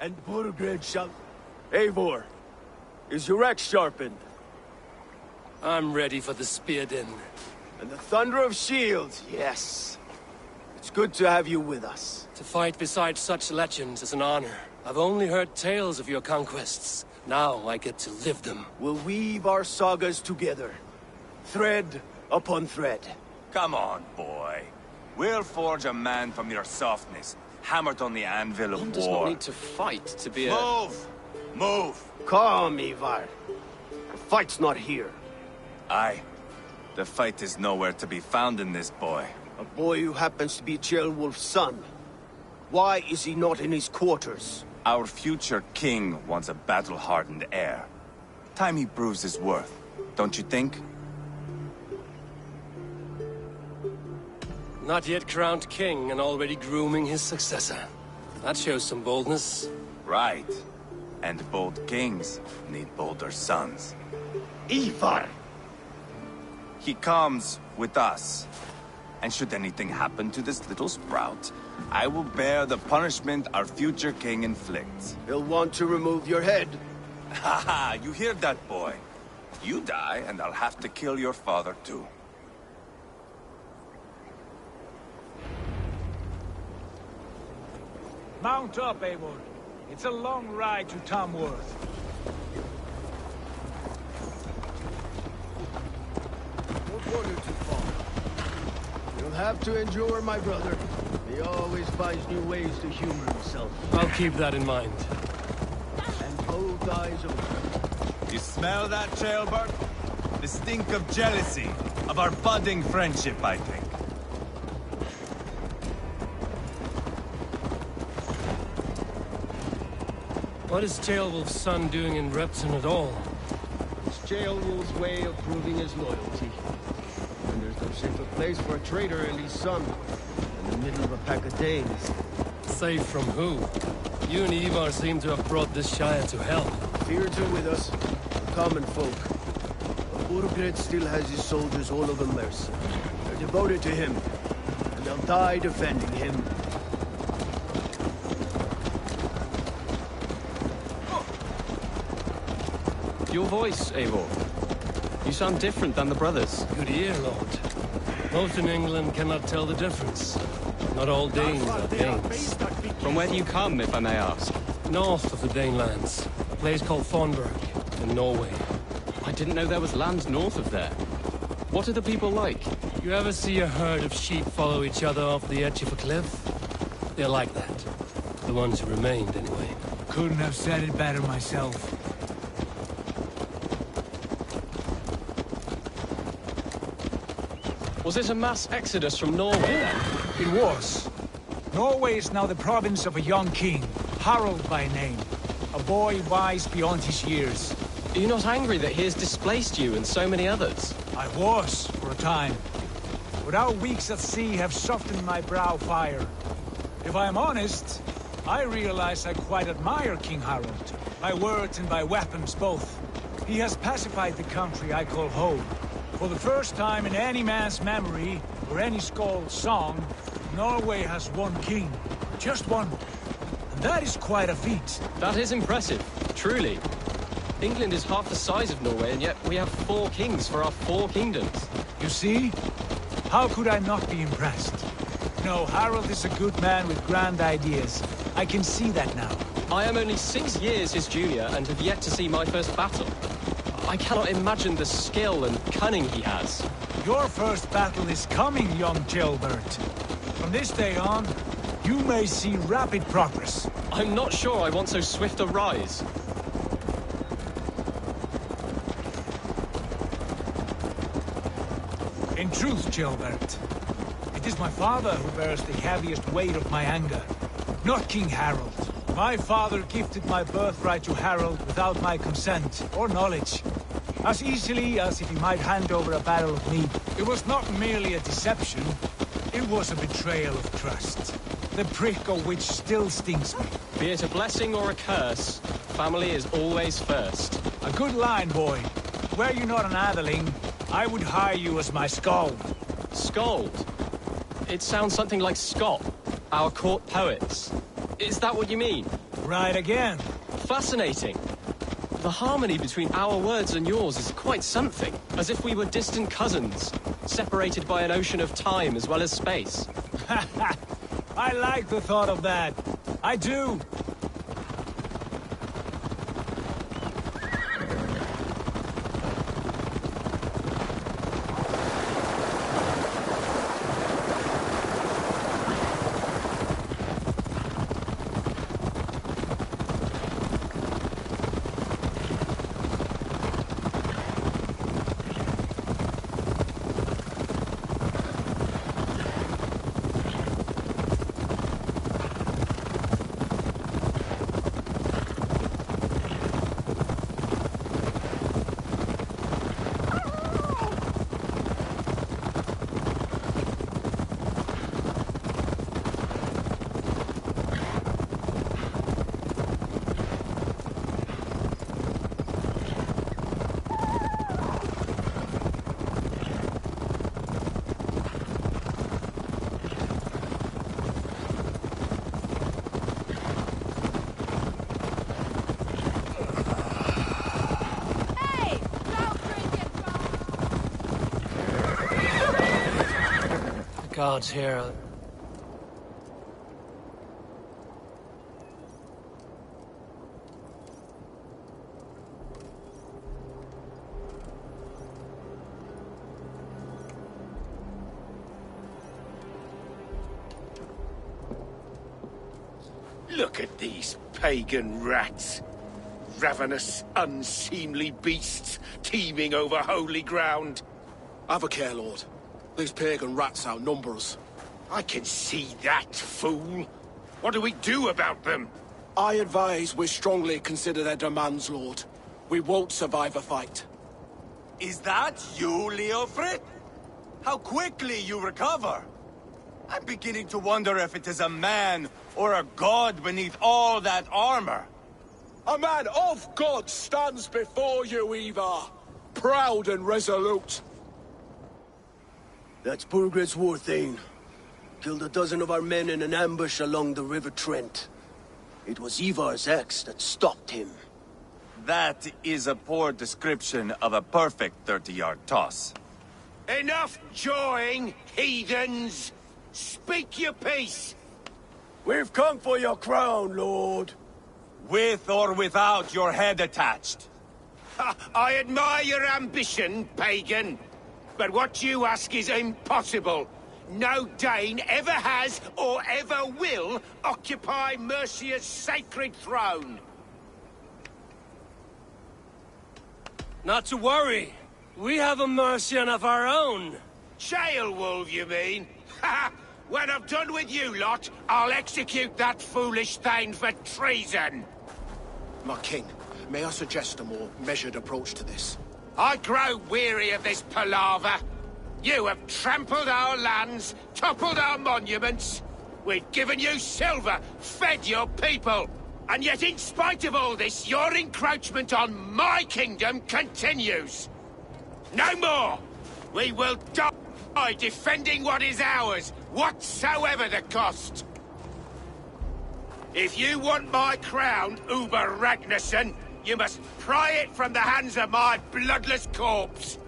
and Burgred shall... Eivor, is your axe sharpened? I'm ready for the spear din. And the thunder of shields, yes. It's good to have you with us. To fight beside such legends is an honor. I've only heard tales of your conquests. Now I get to live them. We'll weave our sagas together. Thread upon thread. Come on, boy. We'll forge a man from your softness, hammered on the anvil of One war. does not need to fight to be a... Move! Move! Calm, Ivar. The fight's not here. Aye. The fight is nowhere to be found in this boy. A boy who happens to be Ceolwulf's son. Why is he not in his quarters? Our future king wants a battle-hardened heir. Time he proves his worth, don't you think? Not yet crowned king and already grooming his successor. That shows some boldness. Right. And bold kings need bolder sons. Ivar! He comes with us. And should anything happen to this little sprout, I will bear the punishment our future king inflicts. He'll want to remove your head. Haha, you hear that, boy? You die, and I'll have to kill your father, too. Mount up, Eivor. It's a long ride to Tamworth. Don't wander too far. You'll have to endure, my brother. He always finds new ways to humor himself. I'll keep that in mind. And both eyes open. You smell that, Ceolbert? The stink of jealousy, of our budding friendship, I think. What is Ceolwulf's son doing in Repton at all? It's Ceolwulf's way of proving his loyalty. And there's no safer place for a traitor and his son in the middle of a pack of Danes. Safe from who? You and Ivar seem to have brought this Shire to hell. Fears are with us, the common folk. But Burgred still has his soldiers all over Mercia. They're devoted to him, and they'll die defending him. Your voice, Eivor. You sound different than the brothers. Good ear, Lord. Most in England cannot tell the difference. Not all Danes are Danes. From where do you come, if I may ask? North of the Danelands, a place called Thornburg, in Norway. I didn't know there was land north of there. What are the people like? You ever see a herd of sheep follow each other off the edge of a cliff? They're like that. The ones who remained, anyway. Couldn't have said it better myself. Was it a mass exodus from Norway, then? It was. Norway is now the province of a young king, Harald by name. A boy wise beyond his years. Are you not angry that he has displaced you and so many others? I was, for a time. But our weeks at sea have softened my brow fire. If I am honest, I realize I quite admire King Harald. By words and by weapons both. He has pacified the country I call home. For the first time in any man's memory, or any Skald's song, Norway has one king. Just one. And that is quite a feat. That is impressive, truly. England is half the size of Norway, and yet we have 4 kings for our 4 kingdoms. You see? How could I not be impressed? No, Harald is a good man with grand ideas. I can see that now. I am only 6 years his junior, and have yet to see my first battle. I cannot imagine the skill and cunning he has. Your first battle is coming, young Ceolbert. From this day on, you may see rapid progress. I'm not sure I want so swift a rise. In truth, Ceolbert, it is my father who bears the heaviest weight of my anger, not King Harald. My father gifted my birthright to Harald without my consent or knowledge. As easily as if he might hand over a barrel of mead. It was not merely a deception, it was a betrayal of trust. The prick of which still stings me. Be it a blessing or a curse, family is always first. A good line, boy. Were you not an atheling, I would hire you as my skald. Skald? It sounds something like Scott, our court poets. Is that what you mean? Right again. Fascinating. The harmony between our words and yours is quite something. As if we were distant cousins, separated by an ocean of time as well as space. I like the thought of that. I do. Guards here. Look at these pagan rats. Ravenous, unseemly beasts teeming over holy ground. Have a care, Lord. These pagan rats outnumber us. I can see that, fool. What do we do about them? I advise we strongly consider their demands, Lord. We won't survive a fight. Is that you, Leofrid? How quickly you recover! I'm beginning to wonder if it is a man or a god beneath all that armor. A man of God stands before you, Ivar. Proud and resolute. That's Burgred's war thane. Killed a dozen of our men in an ambush along the River Trent. It was Ivar's axe that stopped him. That is a poor description of a perfect 30-yard toss. Enough jawing, heathens! Speak your peace! We've come for your crown, Lord. With or without your head attached. I admire your ambition, pagan. But what you ask is impossible. No Dane ever has or ever will occupy Mercia's sacred throne. Not to worry. We have a Mercian of our own. Jailwolf, you mean? Ha! When I'm done with you lot, I'll execute that foolish thing for treason. My king, may I suggest a more measured approach to this? I grow weary of this palaver. You have trampled our lands, toppled our monuments. We've given you silver, fed your people. And yet in spite of all this, your encroachment on my kingdom continues. No more! We will die defending what is ours, whatsoever the cost. If you want my crown, Uber Ragnarsson, you must pry it from the hands of my bloodless corpse.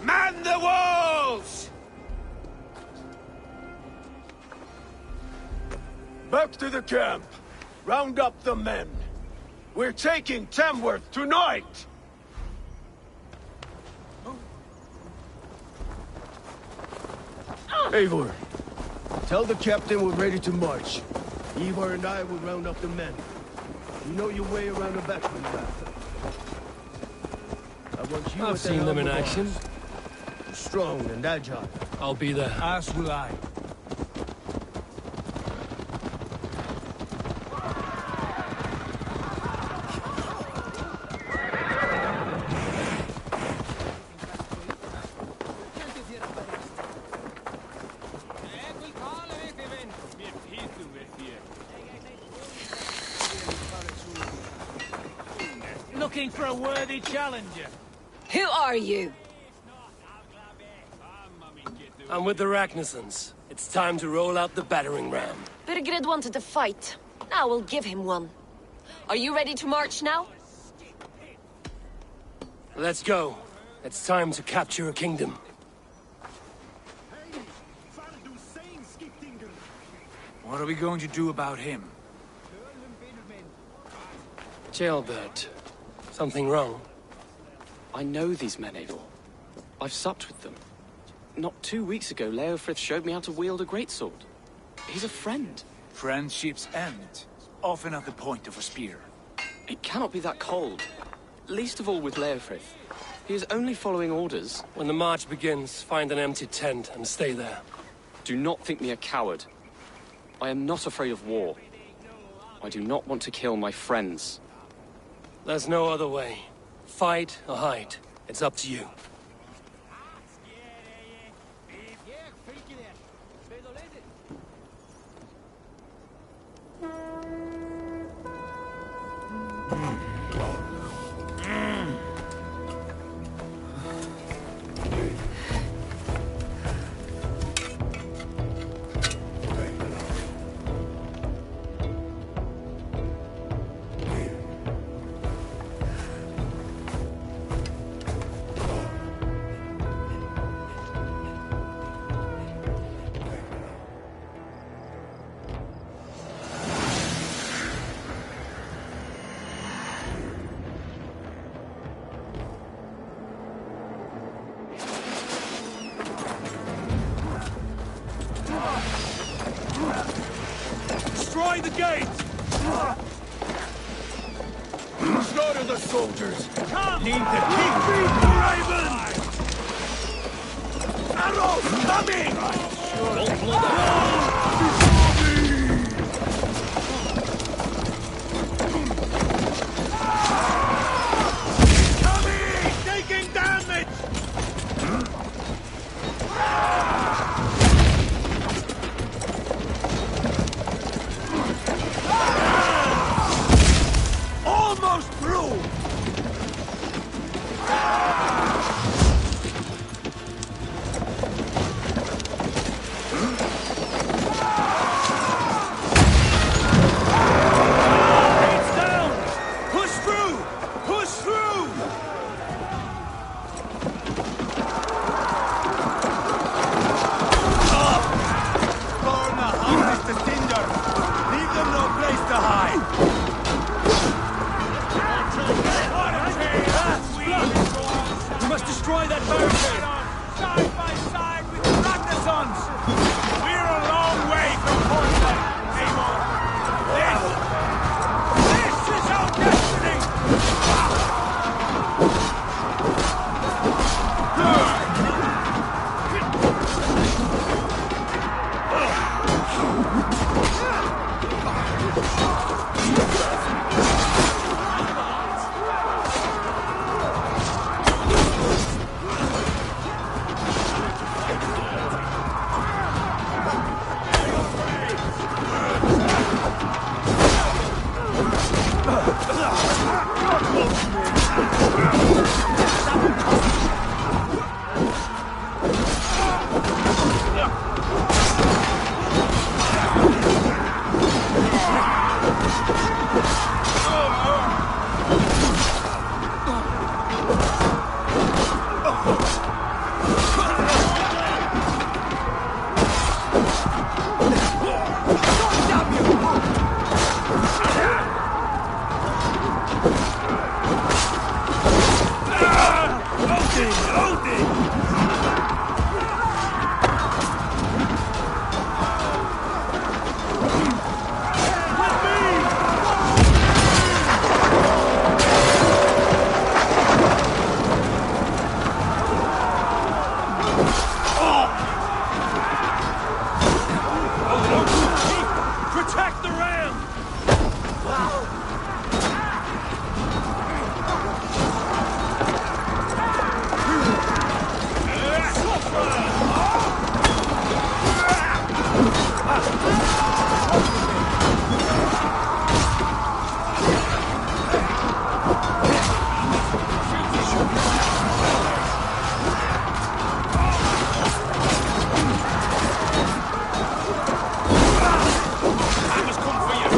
Man the walls! Back to the camp. Round up the men. We're taking Tamworth tonight! Eivor, tell the captain we're ready to march. Ivar and I will round up the men. You know your way around the back when you're after. I want you I've seen them in action. Strong and agile. I'll be there. As will I. Looking for a worthy challenger. Who are you? I'm with the Ragnarsons. It's time to roll out the battering ram. Burgred wanted to fight. Now we'll give him one. Are you ready to march now? Let's go. It's time to capture a kingdom. What are we going to do about him? Jailbird. Something wrong? I know these men, Eivor. I've supped with them. Not 2 weeks ago, Leofrith showed me how to wield a greatsword. He's a friend. Friendship's end, often at the point of a spear. It cannot be that cold. Least of all with Leofrith. He is only following orders. When the march begins, find an empty tent and stay there. Do not think me a coward. I am not afraid of war. I do not want to kill my friends. There's no other way. Fight or hide. It's up to you. Destroy the gate! Slaughter the soldiers! Come! Need the king! Feed the ravens! Arrows coming! Don't blow the coming! Taking damage! Almost through! It's down! Push through! Push through! Burn the houses to cinder! Leave them no place to hide! We must destroy that barricade! Side by side with the Ragnarsons! We're a long way from Portland, Eivor! This is our destiny! Protect the ram! I must come for you!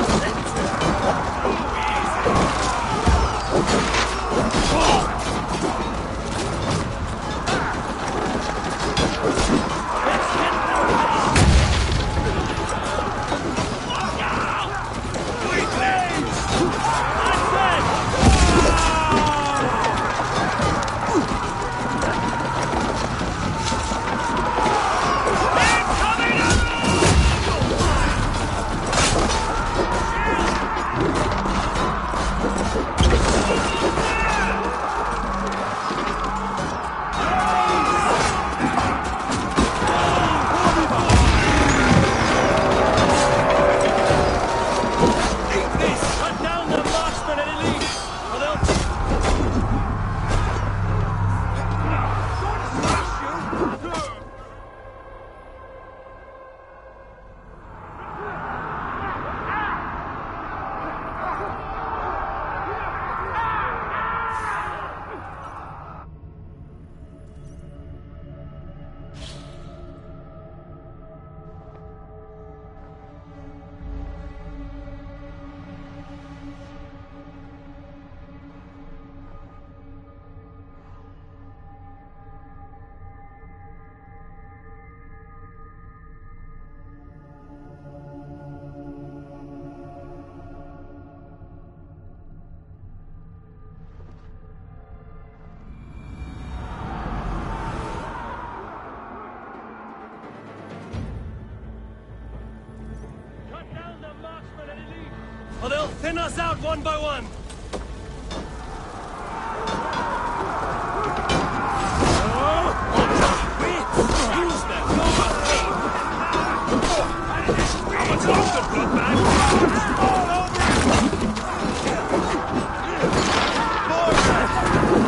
Thin us out one by one!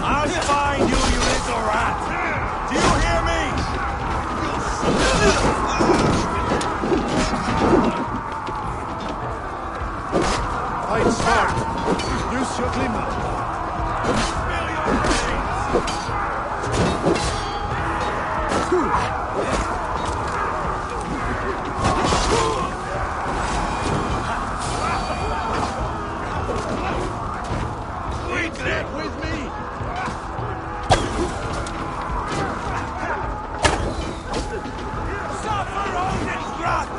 I'll find you, you little rat! Do you hear me? Fight smart. Use your glimmer. Spill your with me! Suffer Odin's wrath!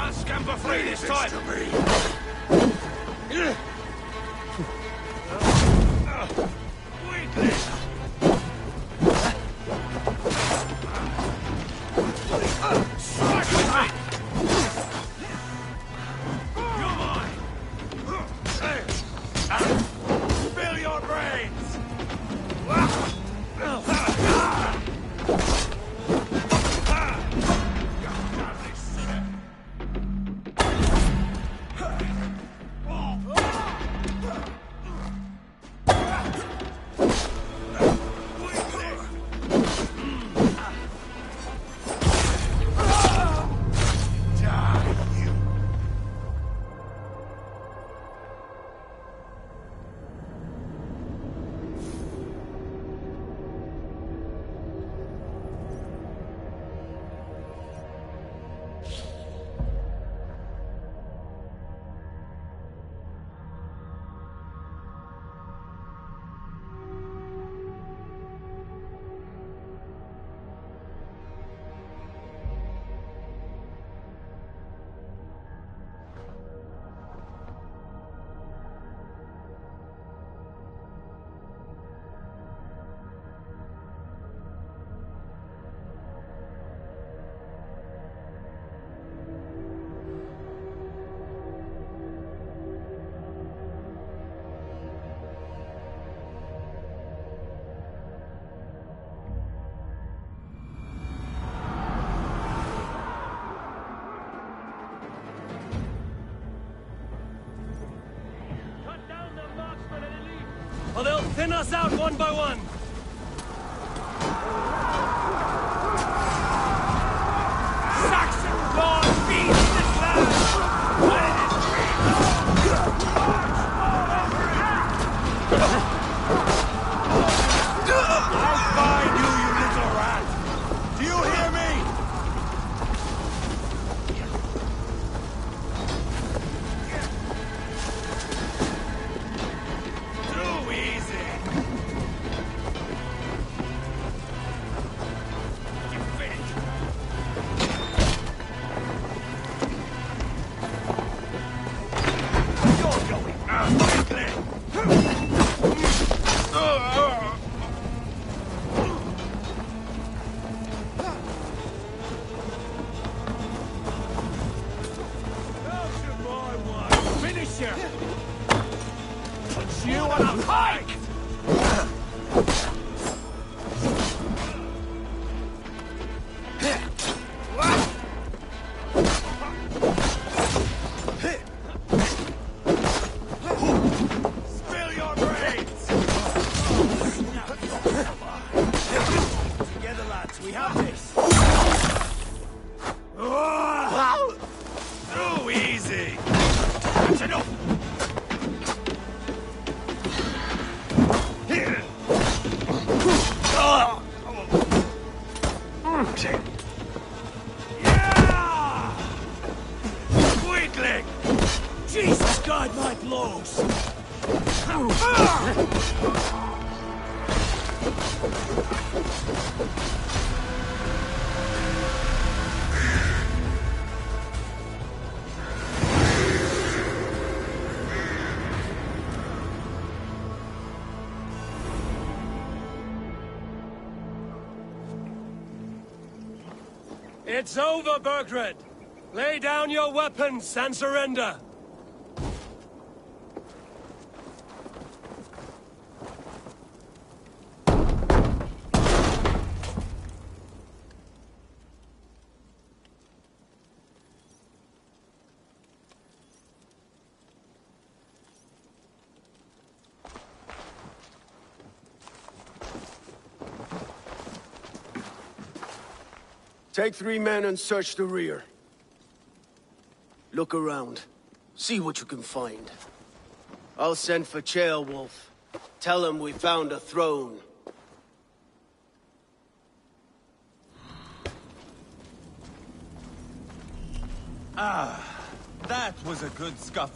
Scamper free this time! Weakness! Strike with me! You're mine! Spill your brains! or they'll thin us out one by one! Saxon Lord feeds this land! Let it march all over it! I'll find you, you little rat! Do you hear me? Too easy! You finished! You're going out quickly! Finisher! Put you on a pike! Spill your brains! Together, lads, we have this! Too easy! That's enough! Here! Yeah! Quickly! Jesus, guide my blows! It's over, Burgred! Lay down your weapons and surrender! Take 3 men and search the rear. Look around. See what you can find. I'll send for Ceolwulf. Tell him we found a throne. Ah, that was a good scuffle.